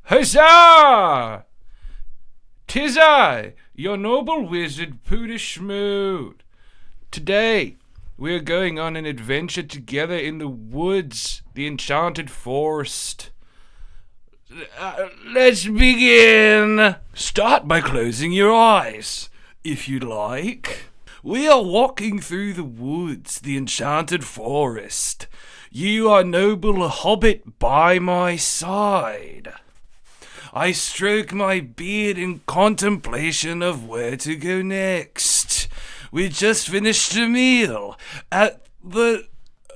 Huzzah! 'Tis I, your noble wizard Pudecast. Today, we are going on an adventure together in the woods, the Enchanted Forest. Let's begin. Start by closing your eyes, if you'd like. We are walking through the woods, the Enchanted Forest. You are noble hobbit by my side. I stroke my beard in contemplation of where to go next. We just finished a meal at the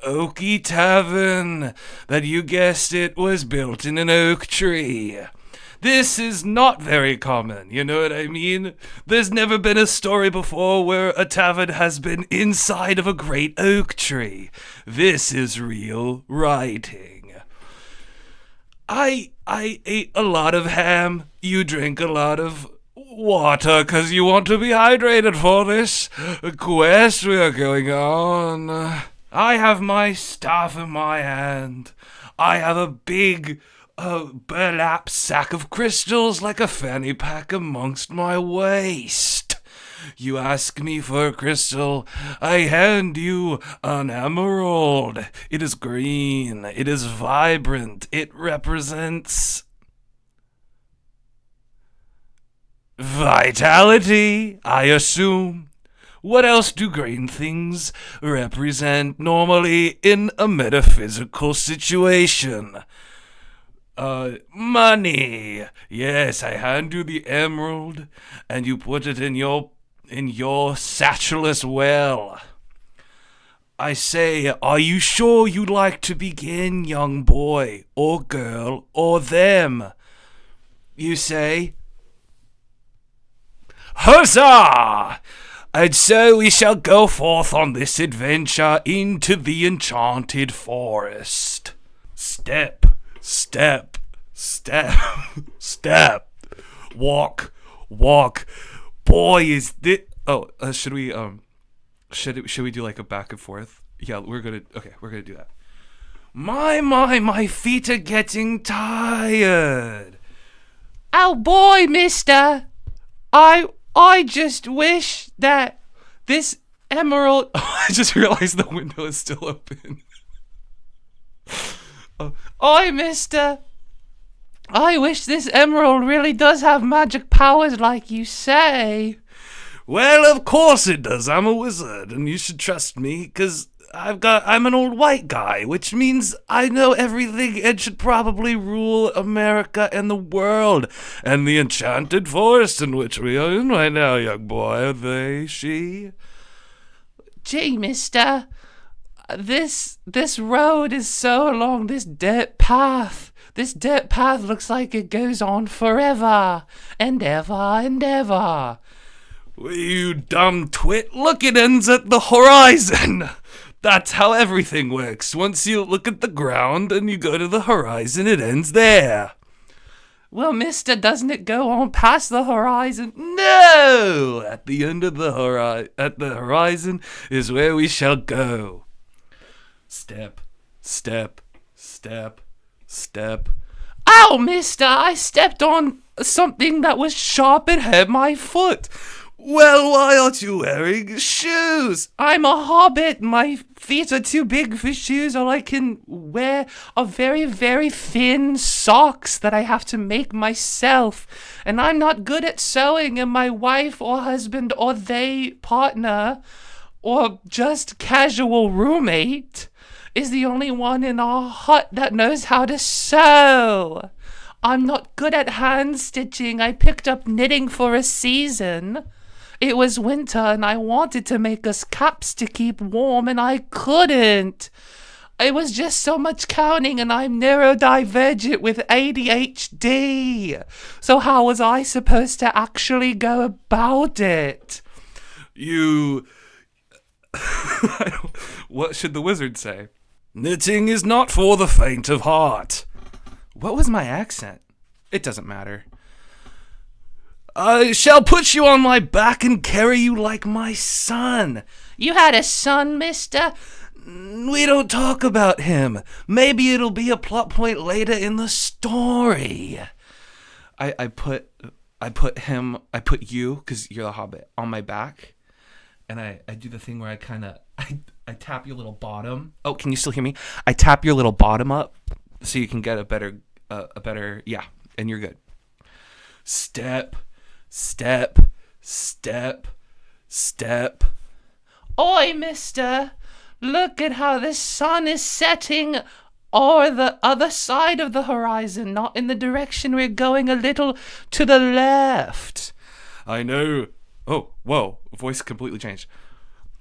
Oaky Tavern that, you guessed it, was built in an oak tree. This is not very common, you know what I mean? There's never been a story before where a tavern has been inside of a great oak tree. This is real writing. I ate a lot of ham. You drink a lot of water because you want to be hydrated for this quest we are going on. I have my staff in my hand. I have a big burlap sack of crystals like a fanny pack amongst my waist. You ask me for a crystal, I hand you an emerald. It is green, it is vibrant, it represents vitality, I assume. What else do green things represent normally in a metaphysical situation? Money. Yes, I hand you the emerald, and you put it in your satchel as well. I say, are you sure you'd like to begin, young boy, or girl, or them? You say, huzzah! And so we shall go forth on this adventure into the Enchanted Forest. Step, step, step, step. Walk, walk. Boy, is this... Oh, should we do like a back and forth? Yeah, we're gonna do that. My feet are getting tired. Oh boy, mister. I just wish that this emerald... I just realized the window is still open. Oi, mister. I wish this emerald really does have magic powers like you say. Well, of course it does. I'm a wizard, and you should trust me, because I'm an old white guy, which means I know everything and should probably rule America and the world, and the Enchanted Forest in which we are in right now, young boy. They, she. Gee, mister, this road is so long, this dirt path looks like it goes on forever and ever and ever. You dumb twit, look, it ends at the horizon. That's how everything works. Once you look at the ground and you go to the horizon, it ends there. Well, mister, doesn't it go on past the horizon? No! At the end of the horizon is where we shall go. Step, step, step, step. Ow, mister, I stepped on something that was sharp and hurt my foot. Well, why aren't you wearing shoes? I'm a hobbit. My feet are too big for shoes. All I can wear are very, very thin socks that I have to make myself. And I'm not good at sewing, and my wife or husband or they partner or just casual roommate is the only one in our hut that knows how to sew. I'm not good at hand stitching. I picked up knitting for a season. It was winter and I wanted to make us caps to keep warm and I couldn't. It was just so much counting and I'm neurodivergent with ADHD. So how was I supposed to actually go about it? What should the wizard say? Knitting is not for the faint of heart. What was my accent? It doesn't matter. I shall put you on my back and carry you like my son. You had a son, mister? We don't talk about him. Maybe it'll be a plot point later in the story. I put you, because you're the Hobbit, on my back, and I do the thing where I tap your little bottom. Oh, can you still hear me? I tap your little bottom up so you can get a better, yeah, and you're good. Step, step, step, step. Oi, mister, look at how the sun is setting or the other side of the horizon, not in the direction we're going, a little to the left. I know. Oh, whoa, voice completely changed.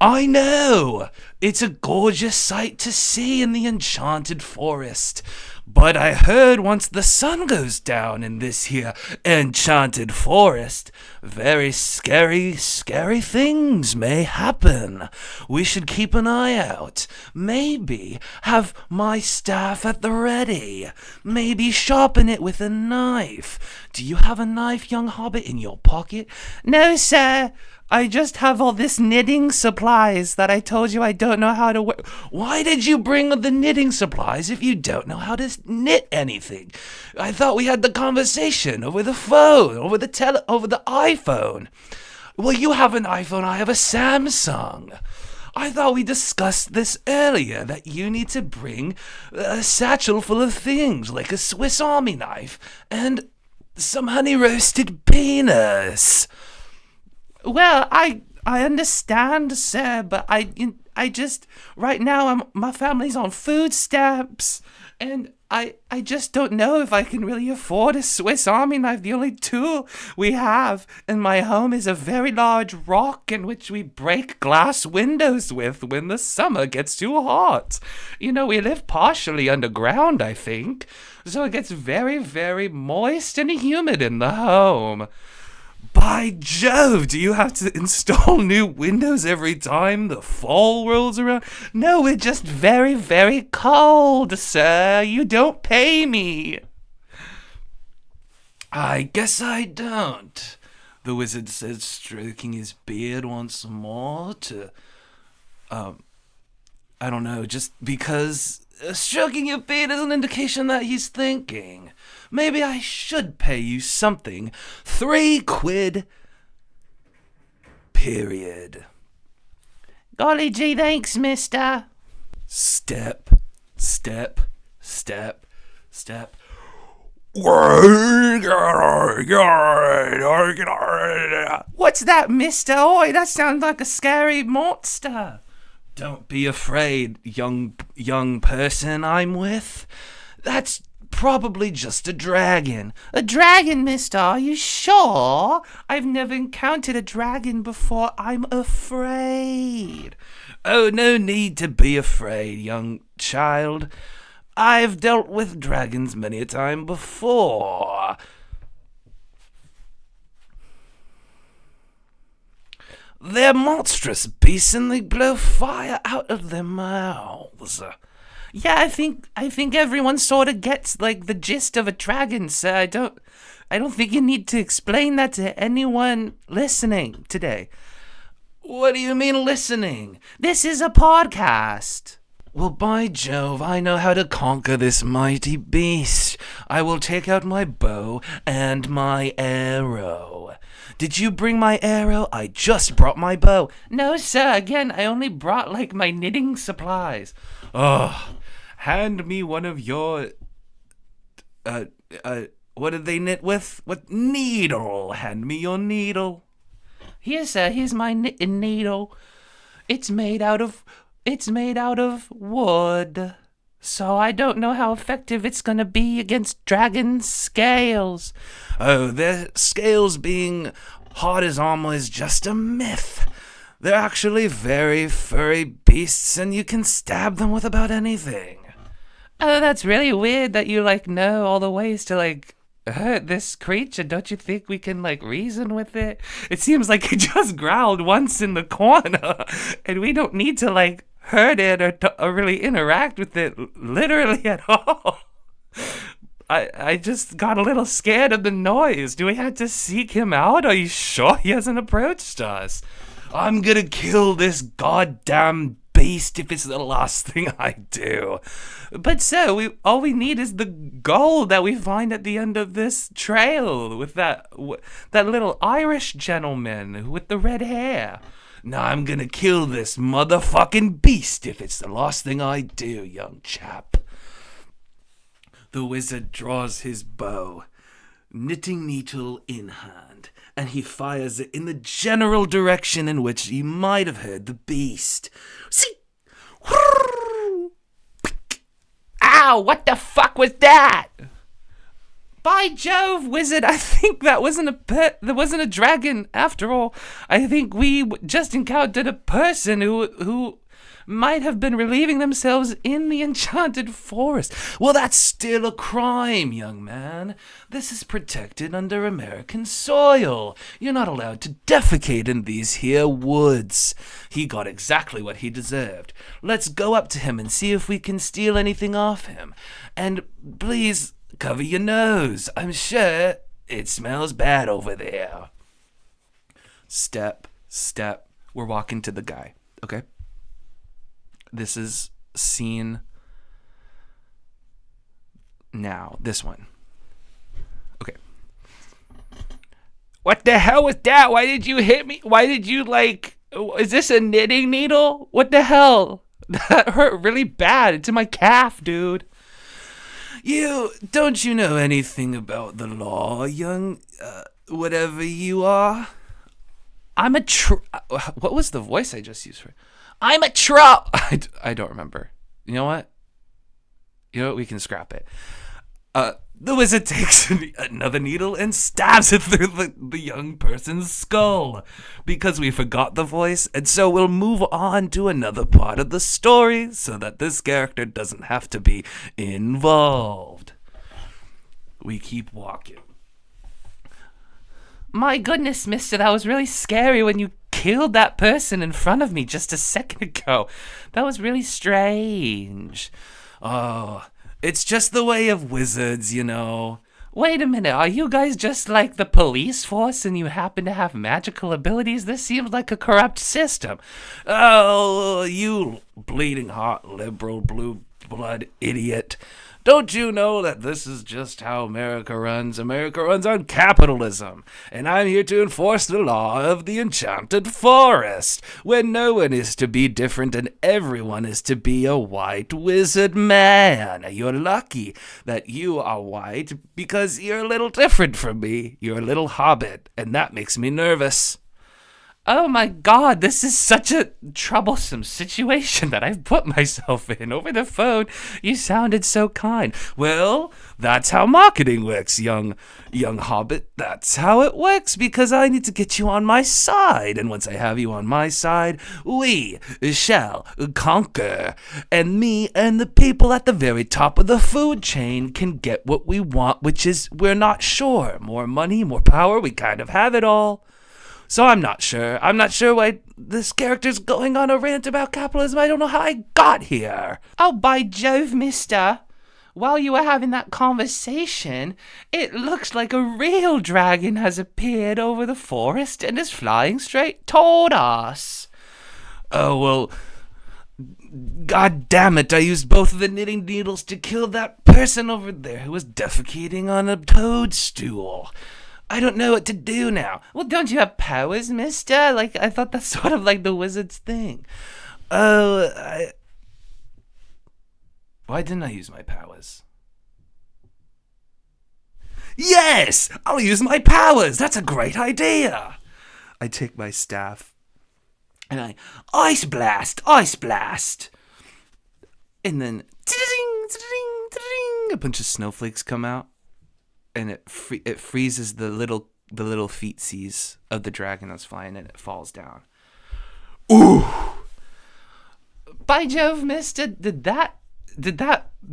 I know! It's a gorgeous sight to see in the Enchanted Forest. But I heard once the sun goes down in this here Enchanted Forest, very scary, scary things may happen. We should keep an eye out. Maybe have my staff at the ready. Maybe sharpen it with a knife. Do you have a knife, young hobbit, in your pocket? No, sir. I just have all this knitting supplies that I told you I don't know how to work. Why did you bring the knitting supplies if you don't know how to knit anything? I thought we had the conversation over the phone, over the iPhone. Well, you have an iPhone, I have a Samsung. I thought we discussed this earlier, that you need to bring a satchel full of things, like a Swiss Army knife and some honey roasted peanuts. Well, I understand, sir, but I just right now my family's on food stamps, and I just don't know if I can really afford a Swiss Army knife. The only tool we have in my home is a very large rock in which we break glass windows with when the summer gets too hot. You know, we live partially underground, I think, so it gets very, very moist and humid in the home. By Jove, do you have to install new windows every time the fall rolls around? No, we're just very, very cold, sir. You don't pay me. I guess I don't, the wizard said, stroking his beard once more to, I don't know, just because stroking your beard is an indication that he's thinking. Maybe I should pay you something. 3 quid. Period. Golly gee, thanks, mister. Step, step, step, step. What's that, mister? Oi, that sounds like a scary monster. Don't be afraid, young person I'm with. That's probably just a dragon. A dragon, mister? Are you sure? I've never encountered a dragon before. I'm afraid. Oh, no need to be afraid, young child. I've dealt with dragons many a time before. They're monstrous beasts and they blow fire out of their mouths. Yeah, I think everyone sort of gets like the gist of a dragon, sir. I don't think you need to explain that to anyone listening today. What do you mean listening? This is a podcast. Well, by Jove, I know how to conquer this mighty beast. I will take out my bow and my arrow. Did you bring my arrow? I just brought my bow. No, sir. Again, I only brought like my knitting supplies. Oh, hand me one of your, what did they knit with? What needle? Hand me your needle. Here, sir, here's my knitting needle. It's made out of wood. So I don't know how effective it's gonna be against dragon scales. Oh, their scales being hard as armor is just a myth. They're actually very furry beasts, and you can stab them with about anything. Oh, that's really weird that you, like, know all the ways to, like, hurt this creature. Don't you think we can, like, reason with it? It seems like it just growled once in the corner, and we don't need to, like, hurt it or really interact with it literally at all. I just got a little scared of the noise. Do we have to seek him out? Are you sure he hasn't approached us? I'm gonna kill this goddamn beast beast if it's the last thing I do. But sir, all we need is the gold that we find at the end of this trail with that little Irish gentleman with the red hair. Now I'm gonna kill this motherfucking beast if it's the last thing I do, young chap. The wizard draws his bow, knitting needle in hand, and he fires it in the general direction in which he might have heard the beast. See? Ow, what the fuck was that? By Jove, wizard, I think that wasn't a dragon after all. I think we just encountered a person who might have been relieving themselves in the enchanted forest. Well, that's still a crime, young man. This is protected under American soil. You're not allowed to defecate in these here woods. He got exactly what he deserved. Let's go up to him and see if we can steal anything off him. And please cover your nose. I'm sure it smells bad over there. Step. We're walking to the guy, okay? This is scene now. This one. Okay. What the hell was that? Why did you hit me? Why did you is this a knitting needle? What the hell? That hurt really bad. It's in my calf, dude. Don't you know anything about the law, young, whatever you are? What was the voice I just used for? I'm a troll. I don't remember. You know what? We can scrap it. The wizard takes another needle and stabs it through the young person's skull. Because we forgot the voice, and so we'll move on to another part of the story so that this character doesn't have to be involved. We keep walking. My goodness, mister, that was really scary when you killed that person in front of me just a second ago. That was really strange. Oh, it's just the way of wizards, you know. Wait a minute, are you guys just like the police force and you happen to have magical abilities? This seems like a corrupt system. Oh, you bleeding heart liberal blue blood idiot. Don't you know that this is just how America runs? America runs on capitalism, and I'm here to enforce the law of the Enchanted Forest, where no one is to be different and everyone is to be a white wizard man. You're lucky that you are white because you're a little different from me. You're a little hobbit, and that makes me nervous. Oh my god, this is such a troublesome situation that I've put myself in. Over the phone, you sounded so kind. Well, that's how marketing works, young hobbit. That's how it works, because I need to get you on my side. And once I have you on my side, we shall conquer. And me and the people at the very top of the food chain can get what we want, which is, we're not sure. More money, more power, we kind of have it all. So I'm not sure. I'm not sure why this character's going on a rant about capitalism. I don't know how I got here. Oh, by Jove, mister. While you were having that conversation, it looks like a real dragon has appeared over the forest and is flying straight toward us. Oh, well, God damn it. I used both of the knitting needles to kill that person over there who was defecating on a toadstool. I don't know what to do now. Well, don't you have powers, mister? I thought that's sort of like the wizard's thing. Why didn't I use my powers? Yes! I'll use my powers! That's a great idea! I take my staff and I ice blast! And then a bunch of snowflakes come out. And it freezes the little feetsies of the dragon that's flying, and it falls down. Ooh! By Jove, mister, did that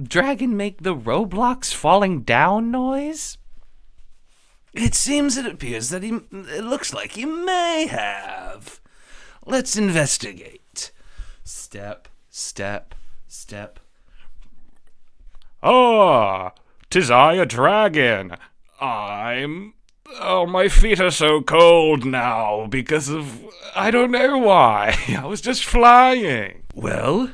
dragon make the Roblox falling down noise? It appears that it looks like he may have. Let's investigate. Step. Ah, 'tis I, a dragon. I'm Oh, my feet are so cold now because of... I don't know why. I was just flying. Well,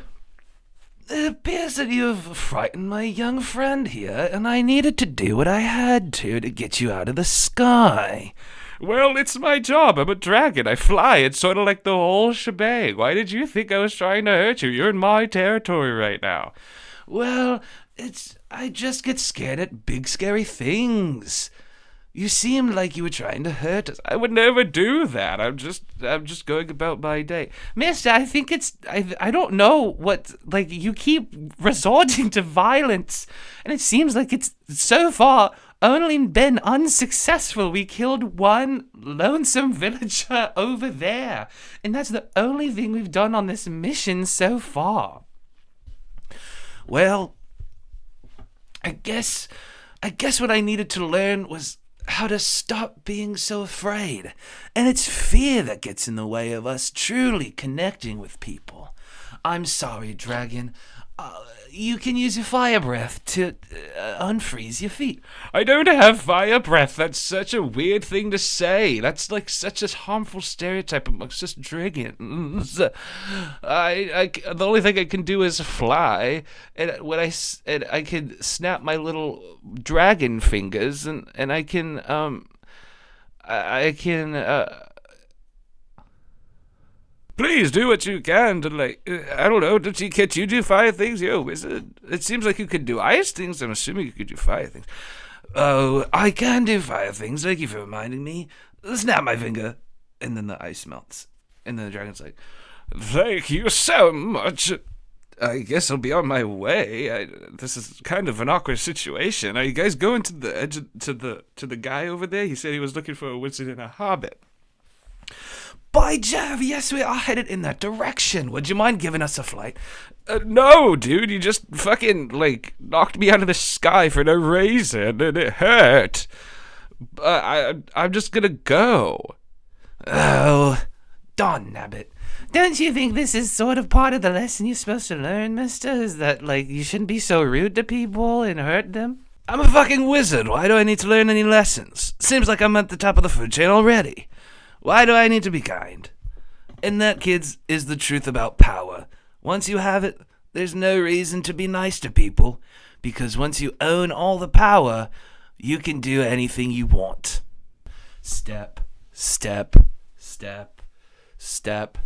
it appears that you have frightened my young friend here, and I needed to do what I had to get you out of the sky. Well, it's my job. I'm a dragon. I fly. It's sort of like the whole shebang. Why did you think I was trying to hurt you? You're in my territory right now. Well, I just get scared at big, scary things. You seemed like you were trying to hurt us. I would never do that. I'm just going about my day. Mister, I think I don't know what, like, you keep resorting to violence, and it seems like it's so far only been unsuccessful. We killed one lonesome villager over there, and that's the only thing we've done on this mission so far. Well, I guess what I needed to learn was how to stop being so afraid. And it's fear that gets in the way of us truly connecting with people. I'm sorry, Dragon. You can use your fire breath to unfreeze your feet. I don't have fire breath. That's such a weird thing to say. That's like such a harmful stereotype amongst just dragons. The only thing I can do is fly, and I can snap my little dragon fingers, and I can Please do what you can to, like, I don't know, can't you do fire things? Yo, it seems like you could do ice things. I'm assuming you could do fire things. Oh, I can do fire things. Thank you for reminding me. Snap my finger. And then the ice melts. And then the dragon's like, thank you so much. I guess I'll be on my way. This is kind of an awkward situation. Are you guys going to the edge to the guy over there? He said he was looking for a wizard and a hobbit. By Jove, yes, we are headed in that direction. Would you mind giving us a flight? No, dude, you just fucking, like, knocked me out of the sky for no reason, and it hurt. I'm just gonna go. Oh, darn nabbit. Don't you think this is sort of part of the lesson you're supposed to learn, mister? Is that, like, you shouldn't be so rude to people and hurt them? I'm a fucking wizard. Why do I need to learn any lessons? Seems like I'm at the top of the food chain already. Why do I need to be kind? And that, kids, is the truth about power. Once you have it, there's no reason to be nice to people, because once you own all the power, you can do anything you want. Step, step, step, step.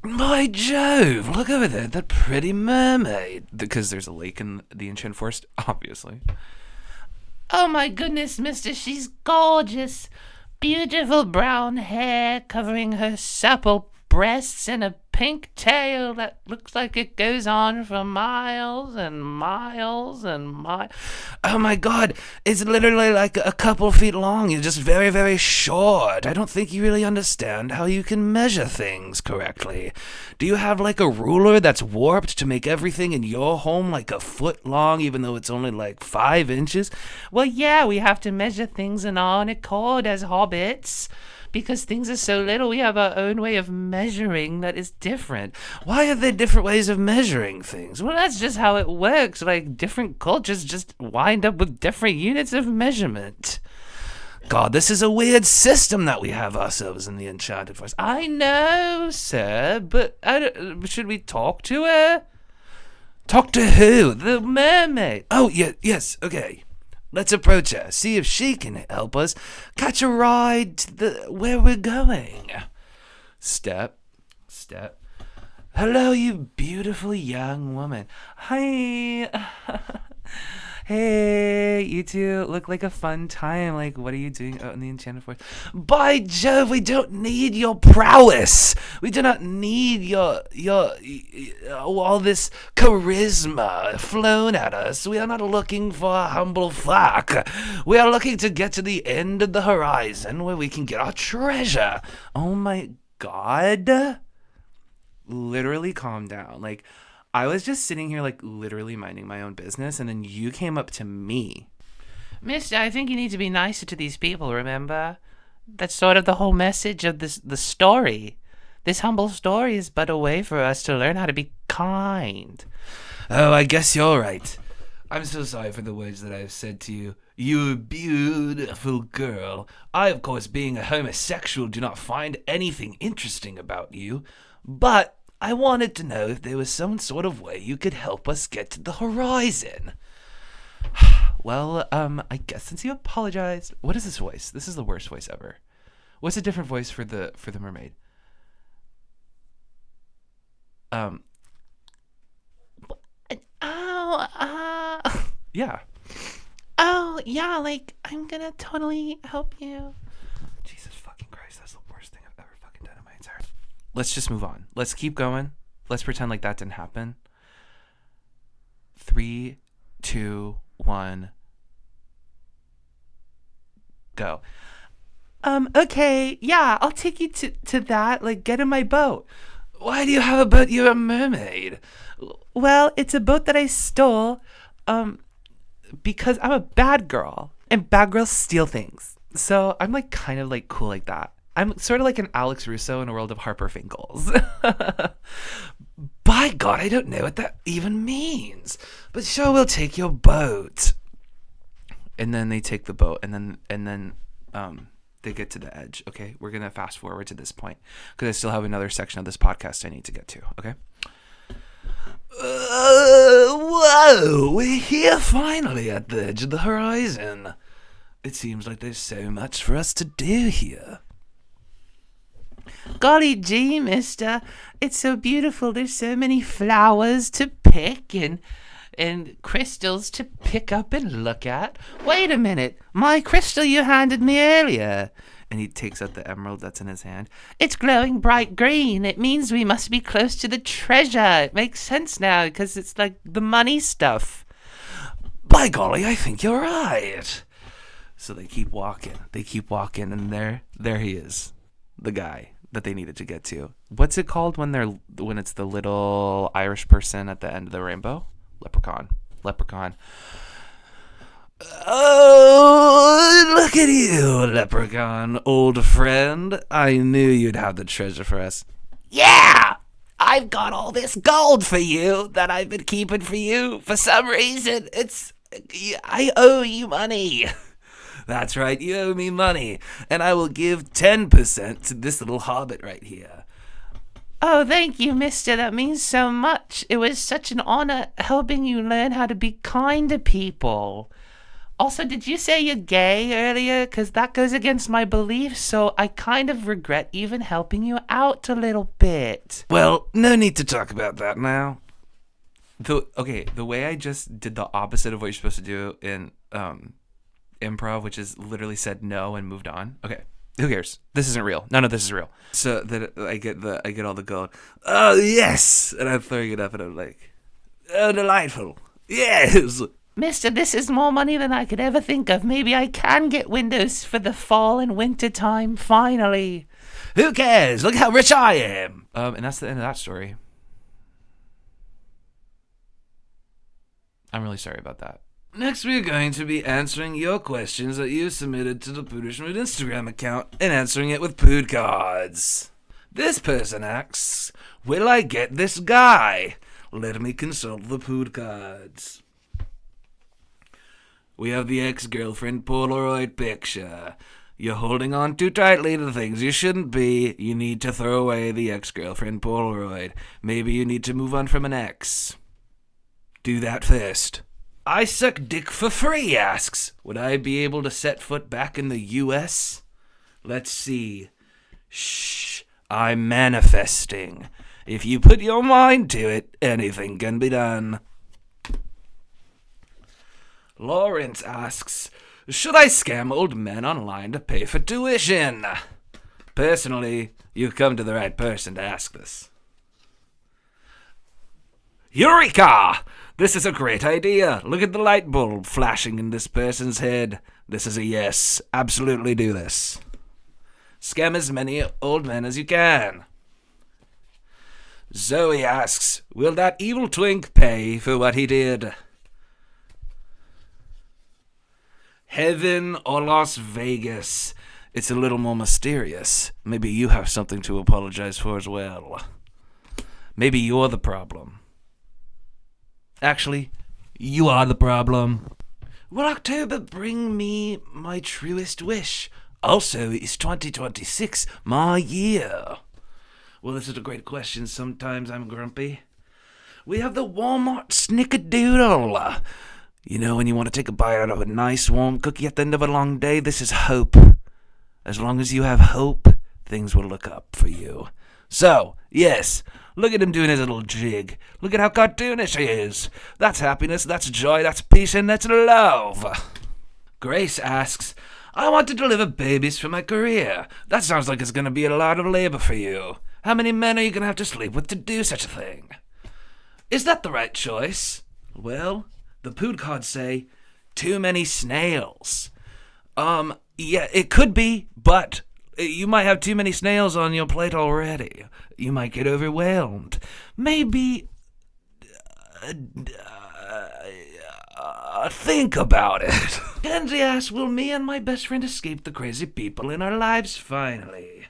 By Jove, look over there, that pretty mermaid. Because there's a lake in the Enchanted Forest, obviously. Oh my goodness, mister, she's gorgeous. Beautiful brown hair covering her supple breasts and a pink tail that looks like it goes on for miles and miles and miles. Oh my god, it's literally like a couple feet long. You're just very, very short. I don't think you really understand how you can measure things correctly. Do you have like a ruler that's warped to make everything in your home like a foot long, even though it's only like 5 inches? Well, yeah, we have to measure things in our own accord as hobbits. Because things are so little, we have our own way of measuring that is different. Why are there different ways of measuring things? Well, that's just how it works. Like, different cultures just wind up with different units of measurement. God, this is a weird system that we have ourselves in the Enchanted Forest. I know, sir, but should we talk to her? Talk to who? The mermaid. Oh, yeah, yes, okay. Let's approach her, see if she can help us catch a ride to where we're going. Step, step. Hello, you beautiful young woman. Hi. Hey, you two look like a fun time. Like, what are you doing out in the Enchanted Forest? By Jove, we don't need your prowess. We do not need your all this charisma flown at us. We are not looking for a humble flock. We are looking to get to the end of the horizon where we can get our treasure. Oh my god. Literally calm down. Like, I was just sitting here, like, literally minding my own business, and then you came up to me. Mister, I think you need to be nicer to these people, remember? That's sort of the whole message of the story. This humble story is but a way for us to learn how to be kind. Oh, I guess you're right. I'm so sorry for the words that I've said to you. You beautiful girl. I, of course, being a homosexual, do not find anything interesting about you, but I wanted to know if there was some sort of way you could help us get to the horizon. Well, I guess since you apologized, what is this voice? This is the worst voice ever. What's a different voice for the mermaid? Yeah. Oh, yeah, like, I'm gonna totally help you. Jesus fucking Christ, that's the worst thing I've ever fucking done in my entire life. Let's just move on. Let's keep going. Let's pretend like that didn't happen. 3, 2, 1, go. Okay, yeah, I'll take you to that, like, get in my boat. Why do you have a boat? You're a mermaid. Well, it's a boat that I stole, because I'm a bad girl, and bad girls steal things. So I'm like kind of like cool like that. I'm sort of like an Alex Russo in a world of Harper Finkles. By God, I don't know what that even means. But sure, we'll take your boat. And then they take the boat, and then they get to the edge. Okay, we're gonna fast forward to this point because I still have another section of this podcast I need to get to. Okay. Whoa, we're here finally at the edge of the horizon. It seems like there's so much for us to do here. Golly gee, mister, it's so beautiful. There's so many flowers to pick and crystals to pick up and look at. Wait a minute, my crystal you handed me earlier. And he takes out the emerald that's in his hand. It's glowing bright green. It means we must be close to the treasure. It makes sense now because it's like the money stuff. By golly, I think you're right. So they keep walking. And there he is, the guy that they needed to get to. What's it called when it's the little Irish person at the end of the rainbow? Leprechaun. Oh, look at you, leprechaun, old friend. I knew you'd have the treasure for us. Yeah! I've got all this gold for you that I've been keeping for you. For some reason, I owe you money. That's right, you owe me money, and I will give 10% to this little hobbit right here. Oh, thank you, mister. That means so much. It was such an honor helping you learn how to be kind to people. Also, did you say you're gay earlier? Because that goes against my beliefs, so I kind of regret even helping you out a little bit. Well, no need to talk about that now. The way I just did the opposite of what you're supposed to do in improv, which is literally said no and moved on. Okay, who cares? This isn't real. None of this is real. So that I get all the gold. Oh yes, and I'm throwing it up, and I'm like, oh, delightful. Yes. Mister, this is more money than I could ever think of. Maybe I can get windows for the fall and winter time, finally. Who cares? Look how rich I am. And that's the end of that story. I'm really sorry about that. Next, we're going to be answering your questions that you submitted to the Pudish Mood Instagram account and answering it with Pud cards. This person asks, will I get this guy? Let me consult the Pud cards. We have the ex-girlfriend Polaroid picture. You're holding on too tightly to things you shouldn't be. You need to throw away the ex-girlfriend Polaroid. Maybe you need to move on from an ex. Do that first. I suck dick for free asks, would I be able to set foot back in the U.S.? Let's see. Shh, I'm manifesting. If you put your mind to it, anything can be done. Lawrence asks, should I scam old men online to pay for tuition? Personally, you've come to the right person to ask this. Eureka! This is a great idea. Look at the light bulb flashing in this person's head. This is a yes. Absolutely do this. Scam as many old men as you can. Zoe asks, will that evil twink pay for what he did? Heaven or Las Vegas? It's a little more mysterious. Maybe you have something to apologize for as well. Maybe you're the problem. Actually, You are the problem. Will October bring me my truest wish? Also, is 2026 my year? Well, this is a great question. Sometimes I'm grumpy. We have the Walmart Snickerdoodle. You know, when you want to take a bite out of a nice warm cookie at the end of a long day, this is hope. As long as you have hope, things will look up for you. So, yes, look at him doing his little jig. Look at how cartoonish he is. That's happiness, that's joy, that's peace, and that's love. Grace asks, I want to deliver babies for my career. That sounds like it's going to be a lot of labor for you. How many men are you going to have to sleep with to do such a thing? Is that the right choice? Well, the Pudecast say, too many snails. Yeah, it could be, but you might have too many snails on your plate already. You might get overwhelmed. Maybe think about it. Kenzie asks, will me and my best friend escape the crazy people in our lives finally?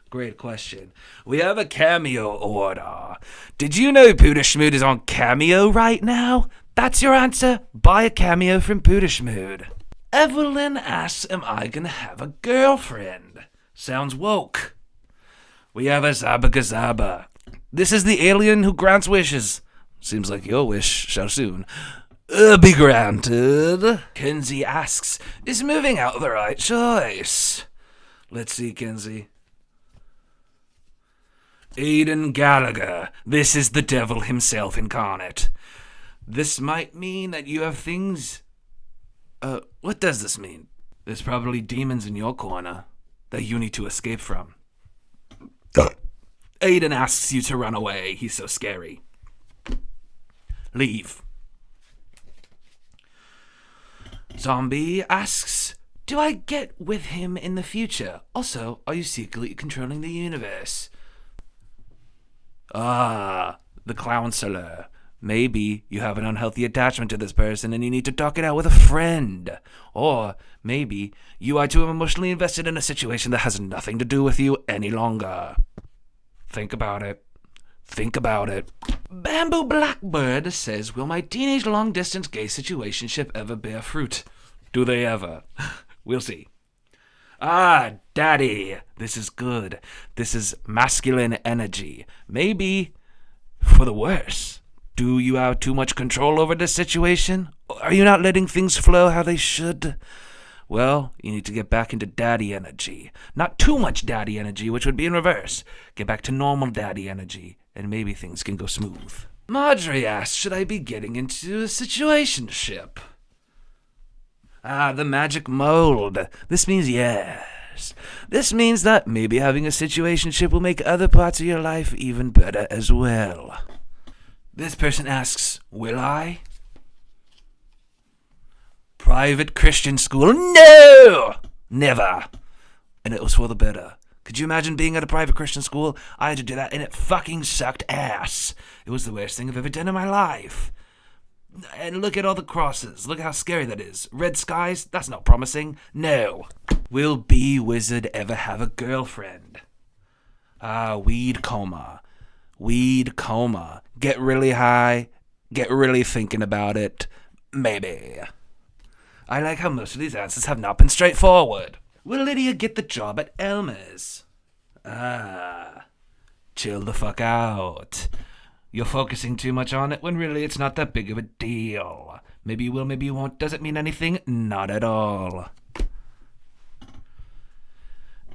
Great question. We have a cameo order. Did you know Pudeshmood is on Cameo right now? That's your answer. Buy a cameo from Pudeshmood. Evelyn asks, am I gonna have a girlfriend? Sounds woke. We have a Zabagazaba. This is the alien who grants wishes. Seems like your wish shall soon be granted. Kenzie asks, is moving out the right choice? Let's see, Kenzie. Aidan Gallagher. This is the devil himself incarnate. This might mean that you have things... what does this mean? There's probably demons in your corner that you need to escape from. Aidan asks you to run away. He's so scary. Leave. Zombie asks, do I get with him in the future? Also, are you secretly controlling the universe? The counselor. Maybe you have an unhealthy attachment to this person and you need to talk it out with a friend. Or maybe you are too emotionally invested in a situation that has nothing to do with you any longer. Think about it. Think about it. Bamboo Blackbird says, will my teenage long-distance gay situationship ever bear fruit? Do they ever? We'll see. Daddy. This is good. This is masculine energy. Maybe for the worse. Do you have too much control over this situation? Are you not letting things flow how they should? Well, you need to get back into daddy energy. Not too much daddy energy, which would be in reverse. Get back to normal daddy energy, and maybe things can go smooth. Marjorie asks, should I be getting into a situationship? The magic mold. This means yes. This means that maybe having a situationship will make other parts of your life even better as well. This person asks, will I? Private Christian school? No! Never. And it was for the better. Could you imagine being at a private Christian school? I had to do that and it fucking sucked ass. It was the worst thing I've ever done in my life. And look at all the crosses. Look how scary that is. Red skies? That's not promising. No. Will Bee Wizard ever have a girlfriend? Weed coma. Weed coma. Get really high. Get really thinking about it. Maybe. I like how most of these answers have not been straightforward. Will Lydia get the job at Elmer's? Chill the fuck out. You're focusing too much on it when really it's not that big of a deal. Maybe you will, maybe you won't. Does it mean anything? Not at all.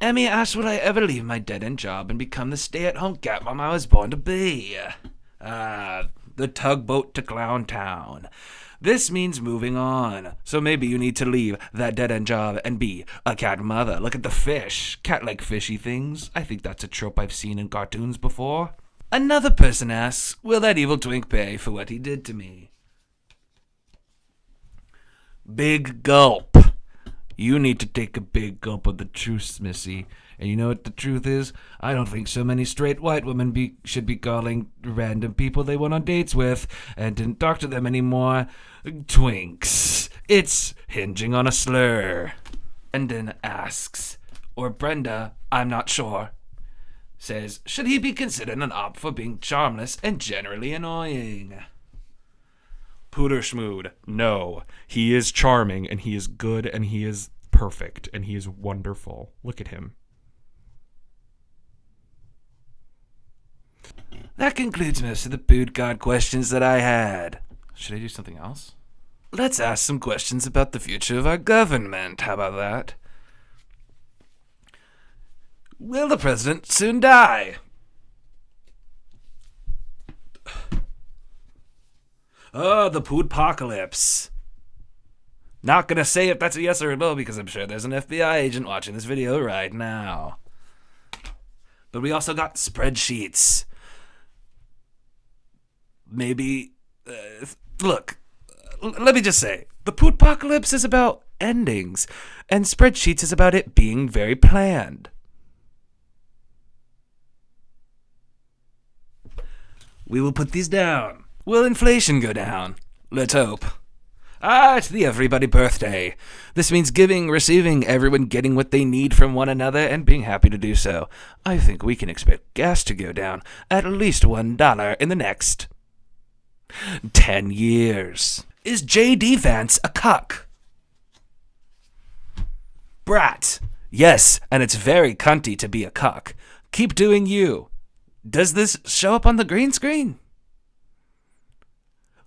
Emmy asks, will I ever leave my dead-end job and become the stay-at-home cat mom I was born to be? The tugboat to Clown Town. This means moving on. So maybe you need to leave that dead-end job and be a cat mother. Look at the fish. Cat like fishy things. I think that's a trope I've seen in cartoons before. Another person asks, will that evil twink pay for what he did to me? Big gulp. You need to take a big gulp of the truth, Missy. And you know what the truth is? I don't think so many straight white women should be calling random people they went on dates with and didn't talk to them anymore twinks. It's hinging on a slur. Brendan asks, or Brenda, I'm not sure, says, should he be considered an op for being charmless and generally annoying? Pooter Schmood. No. He is charming, and he is good, and he is perfect, and he is wonderful. Look at him. That concludes most of the Pudecast questions that I had. Should I do something else? Let's ask some questions about the future of our government. How about that? Will the president soon die? Oh, the Pudpocalypse. Not gonna say if that's a yes or a no because I'm sure there's an FBI agent watching this video right now. But we also got spreadsheets. Maybe, look, let me just say, the Pudpocalypse is about endings, and spreadsheets is about it being very planned. We will put these down. Will inflation go down? Let's hope. It's the everybody birthday. This means giving, receiving, everyone getting what they need from one another and being happy to do so. I think we can expect gas to go down at least $1 in the next 10 years. Is J.D. Vance a cuck? Brat. Yes, and it's very cunty to be a cuck. Keep doing you. Does this show up on the green screen?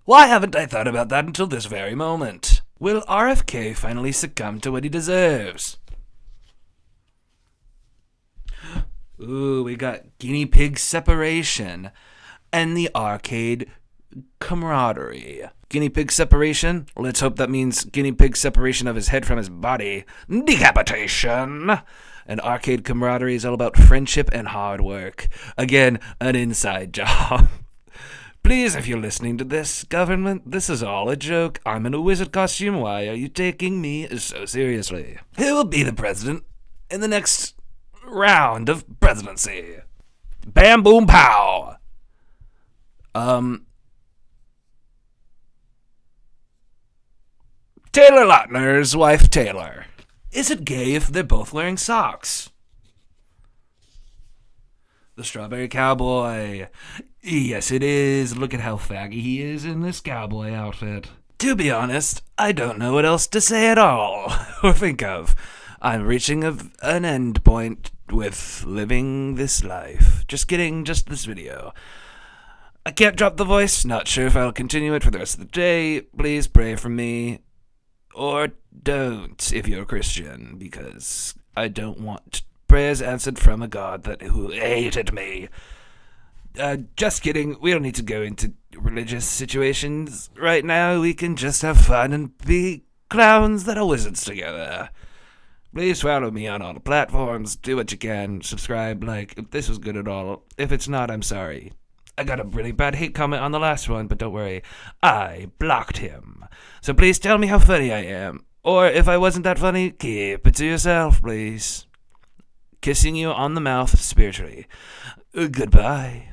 Why haven't I thought about that until this very moment? Will RFK finally succumb to what he deserves? Ooh, we got guinea pig separation and the arcade camaraderie. Guinea pig separation? Let's hope that means guinea pig separation of his head from his body. Decapitation! And arcade camaraderie is all about friendship and hard work. Again, an inside job. Please, if you're listening to this, government, this is all a joke. I'm in a wizard costume. Why are you taking me so seriously? Who will be the president in the next round of presidency? Bam, boom, pow! Taylor Lautner's wife, Taylor. Is it gay if they're both wearing socks? The Strawberry Cowboy. Yes, it is. Look at how faggy he is in this cowboy outfit. To be honest, I don't know what else to say at all, or think of. I'm reaching an end point with living this life. Just kidding, just this video. I can't drop the voice, not sure if I'll continue it for the rest of the day. Please pray for me. Or don't, if you're a Christian, because I don't want prayers answered from a God who hated me. Just kidding. We don't need to go into religious situations right now. We can just have fun and be clowns that are wizards together. Please follow me on all the platforms. Do what you can. Subscribe, like, if this was good at all. If it's not, I'm sorry. I got a really bad hate comment on the last one, but don't worry. I blocked him. So please tell me how funny I am. Or if I wasn't that funny, keep it to yourself, please. Kissing you on the mouth spiritually. Goodbye.